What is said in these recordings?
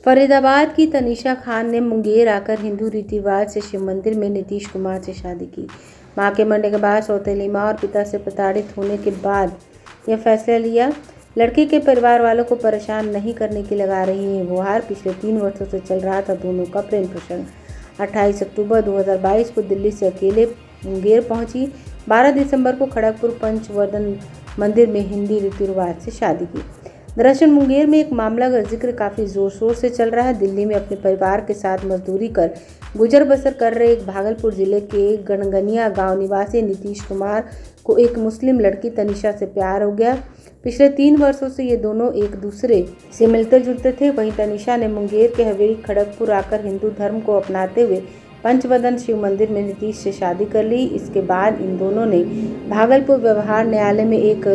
फरीदाबाद की तनीषा खान ने मुंगेर आकर हिंदू रीति रिवाज से शिव मंदिर में नीतीश कुमार से शादी की। मां के मरने के बाद सौतेली मां और पिता से प्रताड़ित होने के बाद यह फैसला लिया। लड़की के परिवार वालों को परेशान नहीं करने की लगा रही है गुहार। पिछले 3 वर्षों से चल रहा था दोनों का प्रेम प्रसंग। 28 अक्टूबर 2022 को दिल्ली से अकेले मुंगेर पहुंची। 12 दिसंबर को खड़गपुर पंचवर्धन मंदिर में हिंदी रीति रिवाज से शादी की। दरअसल मुंगेर में एक मामला का जिक्र काफ़ी ज़ोर शोर से चल रहा है। दिल्ली में अपने परिवार के साथ मजदूरी कर गुजर बसर कर रहे एक भागलपुर जिले के गणगनिया गांव निवासी नीतीश कुमार को एक मुस्लिम लड़की तनीषा से प्यार हो गया। पिछले 3 वर्षों से ये दोनों एक दूसरे से मिलते जुलते थे। वहीं तनीषा ने मुंगेर के हवेली खड़गपुर आकर हिंदू धर्म को अपनाते हुए पंचवदन शिव मंदिर में नीतीश से शादी कर ली। इसके बाद इन दोनों ने भागलपुर व्यवहार न्यायालय में एक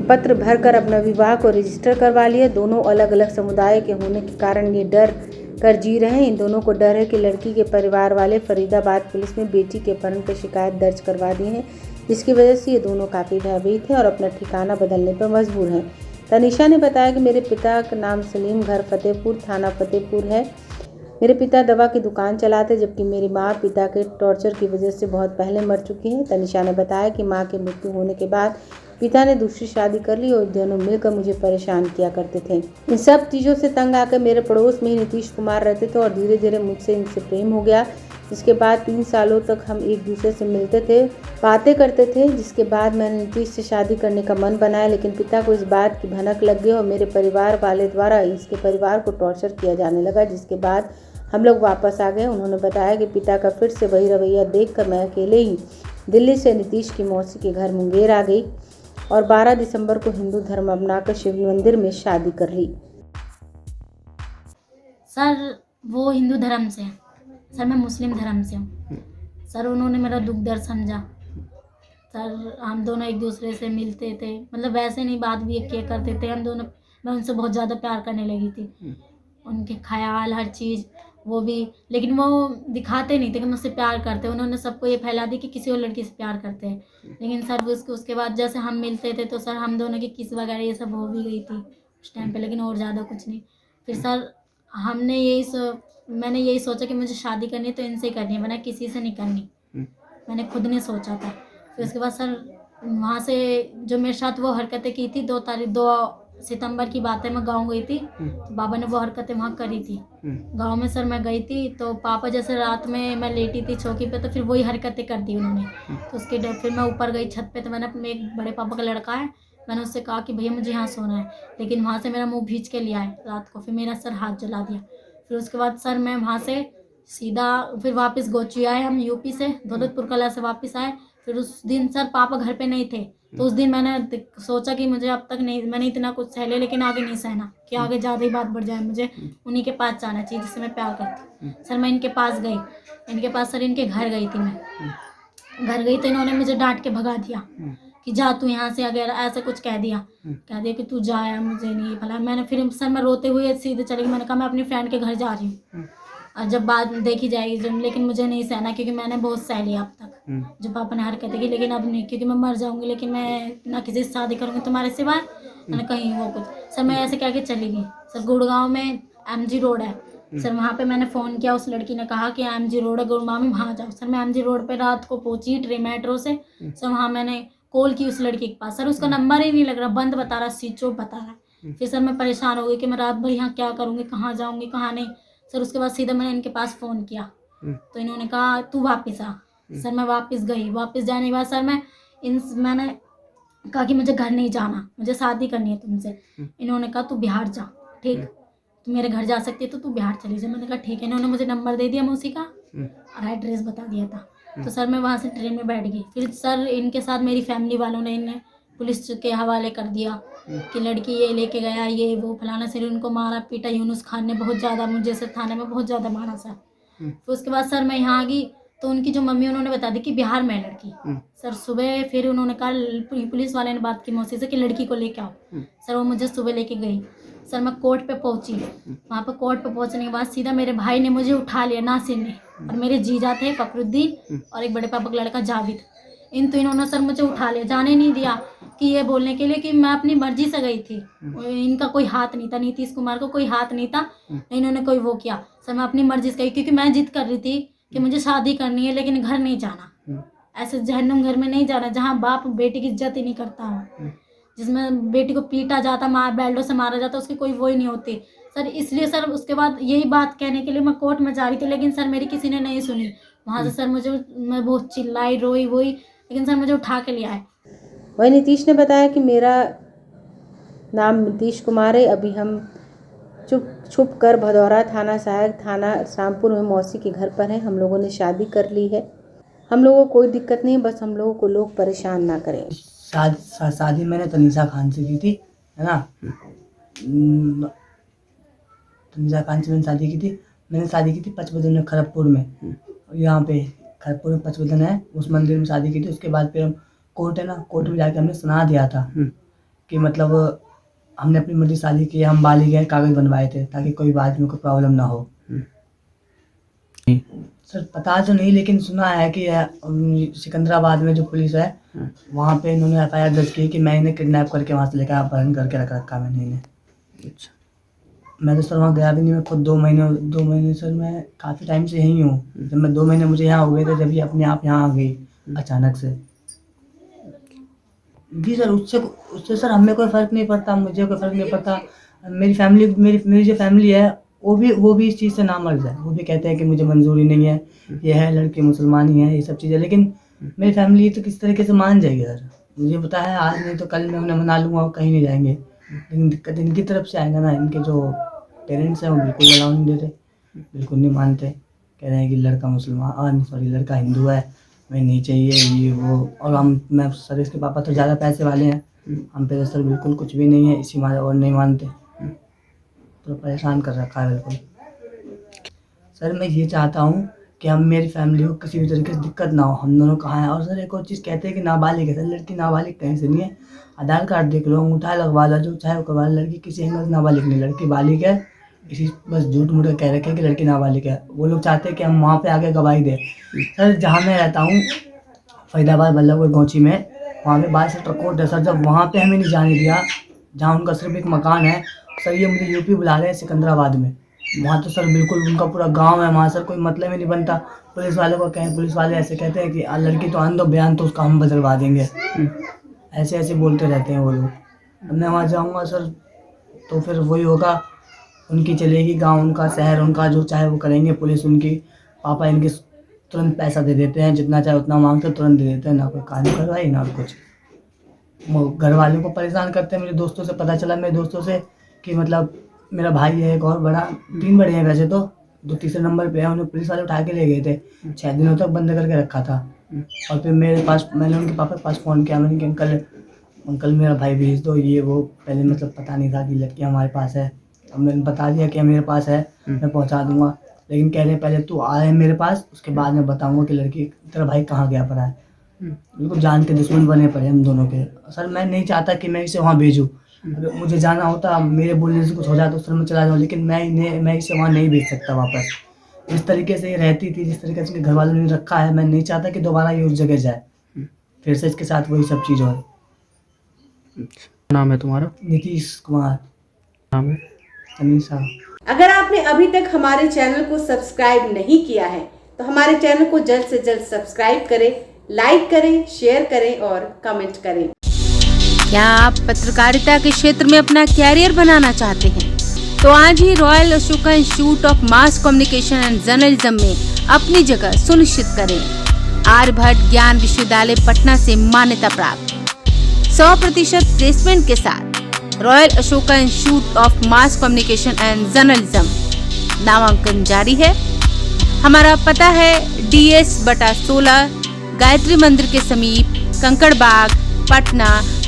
पत्र भरकर अपना विवाह को रजिस्टर करवा लिया। दोनों अलग अलग समुदाय के होने के कारण ये डर कर जी रहे हैं। इन दोनों को डर है कि लड़की के परिवार वाले फरीदाबाद पुलिस में बेटी के अपहरण की शिकायत दर्ज करवा दी है, जिसकी वजह से ये दोनों काफ़ी भयभीत हैं और अपना ठिकाना बदलने पर मजबूर हैं। तनीषा ने बताया कि मेरे पिता का नाम सलीम, घर फतेहपुर, थाना फतेहपुर है। मेरे पिता दवा की दुकान चलाते, जबकि मेरी माँ पिता के टॉर्चर की वजह से बहुत पहले मर चुकी हैं। तनीषा ने बताया कि माँ की मृत्यु होने के बाद पिता ने दूसरी शादी कर ली और दोनों मिलकर मुझे परेशान किया करते थे। इन सब चीज़ों से तंग आकर मेरे पड़ोस में ही नीतीश कुमार रहते थे और धीरे धीरे मुझसे इनसे प्रेम हो गया। जिसके बाद 3 सालों तक हम एक दूसरे से मिलते थे, बातें करते थे। जिसके बाद मैंने नीतीश से शादी करने का मन बनाया, लेकिन पिता को इस बात की भनक लग गई और मेरे परिवार वाले द्वारा इसके परिवार को टॉर्चर किया जाने लगा। जिसके बाद हम लोग वापस आ गए। उन्होंने बताया कि पिता का फिर से वही रवैया देखकर मैं अकेले ही दिल्ली से नीतीश की मौसी के घर मुंगेर आ गई और 12 दिसंबर को हिंदू धर्म अपनाकर शिव मंदिर में शादी कर ली। सर वो हिंदू धर्म से हैं, सर मैं मुस्लिम धर्म से हूँ। सर उन्होंने मेरा दुख दर्द समझा। सर हम दोनों एक दूसरे से मिलते थे, मतलब वैसे नहीं, बात भी किया करते थे हम दोनों। मैं उनसे बहुत ज़्यादा प्यार करने लगी थी। उनके ख्याल हर चीज़ वो भी, लेकिन वो दिखाते नहीं थे कि मुझसे प्यार करते। उन्होंने सबको ये फैला दी कि किसी और लड़की से प्यार करते हैं, लेकिन सर उसके बाद जैसे हम मिलते थे तो सर हम दोनों की किस वगैरह ये सब हो भी गई थी उस टाइम पे, लेकिन और ज़्यादा कुछ नहीं। फिर सर मैंने यही सोचा कि मुझे शादी करनी है तो इनसे ही करनी है, वरना किसी से नहीं करनी। मैंने खुद ने सोचा था। फिर उसके बाद सर वहाँ से जो मेरे साथ वो हरकतें की थी, 2 सितंबर की बात है, मैं गाँव गई थी तो बाबा ने वो हरकतें वहाँ करी थी गाँव में। सर मैं गई थी तो पापा जैसे रात में मैं लेटी थी चौकी पे, तो फिर वही हरकतें कर दी उन्होंने। तो उसके डर फिर मैं ऊपर गई छत पे, तो मैंने अपने एक बड़े पापा का लड़का है, मैंने उससे कहा कि भैया मुझे यहाँ सोना है, लेकिन वहाँ से मेरा मुँह भींच के लिया है रात को। फिर मेरा सर हाथ जला दिया। फिर उसके बाद सर मैं वहाँ से सीधा फिर वापस गोची आए, हम यूपी से दौलतपुर कला से वापस आए। फिर उस दिन सर पापा घर पे नहीं थे, तो उस दिन मैंने सोचा कि मुझे अब तक नहीं, मैंने इतना कुछ सह लिया, लेकिन आगे नहीं सहना कि आगे ज़्यादा ही बात बढ़ जाए। मुझे उन्हीं के पास जाना चाहिए जिससे मैं प्यार करती। सर मैं इनके पास गई, इनके पास सर इनके घर गई थी। मैं घर गई तो इन्होंने मुझे डांट के भगा दिया कि जा तू यहाँ से, अगर ऐसा कुछ कह दिया कि तू जाया, मुझे नहीं भला। मैंने फिर सर मैं रोते हुए सीधे चली गई। मैंने कहा मैं अपनी फ्रेंड के घर जा रही हूँ और जब बात देखी जाएगी जब, लेकिन मुझे नहीं सहना, क्योंकि मैंने बहुत सह लिया अब तक जो पापा ने हरकतें की, लेकिन अब नहीं, क्योंकि मैं मर जाऊंगी, लेकिन मैं ना किसी से शादी करूंगी तुम्हारे सिवा, मैंने कहीं वो कुछ। सर मैं ऐसे कह के चली गई। सर गुड़गांव में MG रोड है सर, वहाँ पे मैंने फ़ोन किया, उस लड़की ने कहा कि MG रोड है गुड़गांव में, वहाँ जाओ। सर मैं MG रोड पे रात को पहुंची मेट्रो से। सर वहाँ मैंने कॉल की उस लड़की के पास, सर उसका नंबर ही नहीं लग रहा, बंद बता रहा, स्विच ऑफ बता रहा है। फिर सर मैं परेशान हो गई कि मैं रात भर यहाँ क्या करूँगी, कहाँ जाऊँगी कहाँ नहीं। सर उसके बाद सीधा मैंने इनके पास फ़ोन किया तो इन्होंने कहा तू वापस आ। सर मैं वापस गई। वापस जाने के बाद सर मैंने कहा कि मुझे घर नहीं जाना, मुझे शादी करनी है तुमसे। इन्होंने कहा तू बिहार जा, ठीक, तू मेरे घर जा सकती है तो तू बिहार चली जा। मैंने कहा ठीक है। इन्होंने मुझे नंबर दे दिया मौसी का और एड्रेस बता दिया था। तो सर मैं वहाँ से ट्रेन में बैठ गई। फिर सर इनके साथ मेरी फैमिली वालों ने इन्हें पुलिस के हवाले कर दिया कि लड़की ये लेके गया, ये वो फलाना। सिर उनको मारा पीटा। यूनुस खान ने बहुत ज़्यादा मुझे सर थाने में बहुत ज़्यादा मारा सर। फिर उसके बाद सर मैं यहाँ आ गई तो उनकी जो मम्मी उन्होंने बता दी कि बिहार में है लड़की। सर सुबह फिर उन्होंने कहा, पुलिस वाले ने बात की मौसी से कि लड़की को लेके आओ। सर वो मुझे सुबह लेके गई। सर मैं कोर्ट पे पहुंची। वहाँ पे कोर्ट पे पहुंचने के बाद सीधा मेरे भाई ने मुझे उठा लिया, नासिर ने, और मेरे जीजा थे फखरुद्दीन और एक बड़े पापा का लड़का जाविद। इन्होंने सर मुझे उठा लिया, जाने नहीं दिया कि ये बोलने के लिए कि मैं अपनी मर्जी से गई थी, इनका कोई हाथ नहीं था, नीतीश कुमार को कोई हाथ नहीं था, इन्होंने कोई वो किया। सर मैं अपनी मर्जी से गई क्योंकि मैं जिद कर रही थी कि मुझे शादी करनी है लेकिन घर नहीं जाना, ऐसे जहन्नुम घर में नहीं जाना जहाँ बाप बेटी की इज्जत ही नहीं करता हो, जिसमें बेटी को पीटा जाता, बेल्टों से मारा जाता, उसकी कोई वो ही नहीं होती सर। इसलिए सर उसके बाद यही बात कहने के लिए मैं कोर्ट में जा रही थी, लेकिन सर मेरी किसी ने नहीं सुनी। वहाँ से सर मैं बहुत चिल्लाई, रोई वोई, लेकिन सर मुझे उठा के लिया है। वही नीतीश ने बताया कि मेरा नाम नीतीश कुमार है, अभी हम छुप कर भदौरा थाना सहायक थाना शामपुर में मौसी के घर पर हैं। हम लोगों ने शादी कर ली है, हम लोगों को कोई दिक्कत नहीं, बस हम लोगों को लोग परेशान ना करें। शादी मैंने तनीषा खान से की थी, है ना। तनीषा खान से मैंने शादी की थी। मैंने शादी की थी पचपदन में, खड़गपुर में, यहाँ पे खड़गपुर में पचपदन है, उस मंदिर में शादी की थी। उसके बाद फिर हम कोर्ट है ना, कोर्ट में जाकर हमने सुना दिया था कि मतलब हमने अपनी मर्जी शादी की, हम बालिग हैं, कागज बनवाए थे ताकि कोई बाद में कोई प्रॉब्लम ना हो। सर पता तो नहीं, लेकिन सुना है कि सिकंदराबाद में जो पुलिस है वहाँ पे इन्होंने एफआईआर दर्ज की कि मैं इन्हें किडनैप करके वहाँ से लेकर अपहरण करके रख रखा मैंने इन्हें। अच्छा, मैं तो सर वहाँ गया भी नहीं, मैं खुद 2 महीने सर मैं काफ़ी टाइम से यहीं हूँ। जब मैं 2 महीने मुझे यहाँ हो गए थे, जब ये अपने आप यहाँ आ गई अचानक से। जी सर, उससे सर हमें कोई फ़र्क नहीं पड़ता, मुझे कोई फ़र्क नहीं पड़ता। मेरी फैमिली, मेरी जो फैमिली है वो भी इस चीज़ से नामर्द है। वो भी कहते हैं कि मुझे मंजूरी नहीं है, ये है लड़की मुसलमान ही है, ये सब चीज़ें। लेकिन मेरी फैमिली तो किस तरीके से मान जाएगी सर, मुझे पता है आज नहीं तो कल मैं उन्हें मना लूँगा और कहीं नहीं जाएंगे। लेकिन दिक्कत इनकी तरफ से आएगा ना, इनके जो पेरेंट्स हैं वो बिल्कुल अलाउ नहीं देते, बिल्कुल नहीं मानते। कह रहे हैं कि लड़का हिंदू है, मैं नहीं चाहिए ये वो। और मैं सर इसके पापा तो ज़्यादा पैसे वाले हैं, हम पे तो सर बिल्कुल कुछ भी नहीं है, इसी मारे और नहीं मानते, तो परेशान कर रखा है बिल्कुल। सर मैं ये चाहता हूँ कि हम मेरी फैमिली को किसी भी तरीके से दिक्कत ना हो, हम दोनों कहाँ हैं। और सर एक और चीज़ कहते हैं कि नाबालिग है, सर लड़की नाबालिग कहीं से नहीं है। आधार कार्ड देख लो, अंगूठा लगवा लो, जो चाहे वो करवा लो, लड़की किसी एंगल से नाबालिग नहीं, लड़की बालिग है। इसी बस झूठ मूठ कह रखे हैं कि लड़की नाबालिग है। वो लोग चाहते हैं कि हम वहाँ पे आके गवाही दें। सर जहाँ मैं रहता हूँ फरीदाबाद बल्लभगढ़ गौची में, वहाँ पे 22 सेक्टर कोर्ट है सर। जब वहाँ पे हमें नहीं जाने दिया, जहाँ उनका सिर्फ एक मकान है सर, ये मुझे यूपी बुला रहे हैं सिकंदराबाद में। वहाँ तो सर बिल्कुल उनका पूरा गांव है, वहाँ सर कोई मतलब ही नहीं बनता। पुलिस वालों को कहें, पुलिस वाले ऐसे कहते हैं कि लड़की तो आन दो, बयान तो उसका हम बदलवा देंगे, ऐसे ऐसे बोलते रहते हैं वो लोग। अब मैं वहाँ जाऊँगा सर तो फिर वही होगा, उनकी चलेगी, गांव उनका, शहर उनका, जो चाहे वो करेंगे। पुलिस उनकी, पापा इनके तुरंत पैसा दे देते हैं, जितना चाहे उतना मांगते तुरंत दे देते हैं, ना कोई कानून करवाई ना कुछ। घर वालों को परेशान करते हैं। मेरे दोस्तों से पता चला, मेरे दोस्तों से कि मतलब मेरा भाई है एक और बड़ा, 3 बड़े हैं वैसे तो, 2 तीसरे नंबर पे है, उन्हें पुलिस वाले उठा के ले गए थे, 6 दिनों तक बंद करके रखा था। और फिर मेरे पास, मैंने उनके पापा के पास फ़ोन किया, मैंने कि अंकल मेरा भाई भेज दो, ये वो। पहले मतलब पता नहीं था कि लड़की हमारे पास है, अब मैंने बता दिया कि मेरे पास है, मैं पहुंचा दूंगा। लेकिन कह रहे पहले तू आए मेरे पास, उसके बाद मैं बताऊंगा कि लड़की तेरा भाई कहाँ गया पड़ा है। बिल्कुल जान के दुश्मन बने पड़े हम दोनों के। सर मैं नहीं चाहता कि मैं इसे वहाँ भेजूँ, अगर मुझे जाना होता, मेरे बोलने से कुछ हो जाता तो सर मैं चला जाऊँ, लेकिन मैं इसे वहाँ नहीं भेज सकता वापस। जिस तरीके से ये रहती थी, जिस तरीके से घर वालों ने रखा है, मैं नहीं चाहता कि दोबारा ये उस जगह जाए, फिर से इसके साथ वही सब चीज़ हो। नाम है तुम्हारा? नीतीश कुमार। नाम है तनीषा। अगर आपने अभी तक हमारे चैनल को सब्सक्राइब नहीं किया है तो हमारे चैनल को जल्द से जल्द सब्सक्राइब करें, लाइक करें, शेयर करें और कमेंट करें। क्या आप पत्रकारिता के क्षेत्र में अपना कैरियर बनाना चाहते हैं? तो आज ही royal Ashoka institute of mass communication and journalism में अपनी जगह सुनिश्चित करें। आर्यभट्ट ज्ञान विश्वविद्यालय पटना से मान्यता प्राप्त 100% प्लेसमेंट के साथ royal Ashoka institute of mass communication and journalism नामांकन जारी है। हमारा पता है DS/16 गायत्री मंदिर के समीप, कंकड़बाग, पटना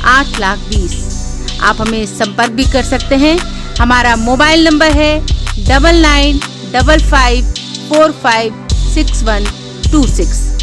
8,20,000। आप हमें संपर्क भी कर सकते हैं। हमारा मोबाइल नंबर है 9955456126।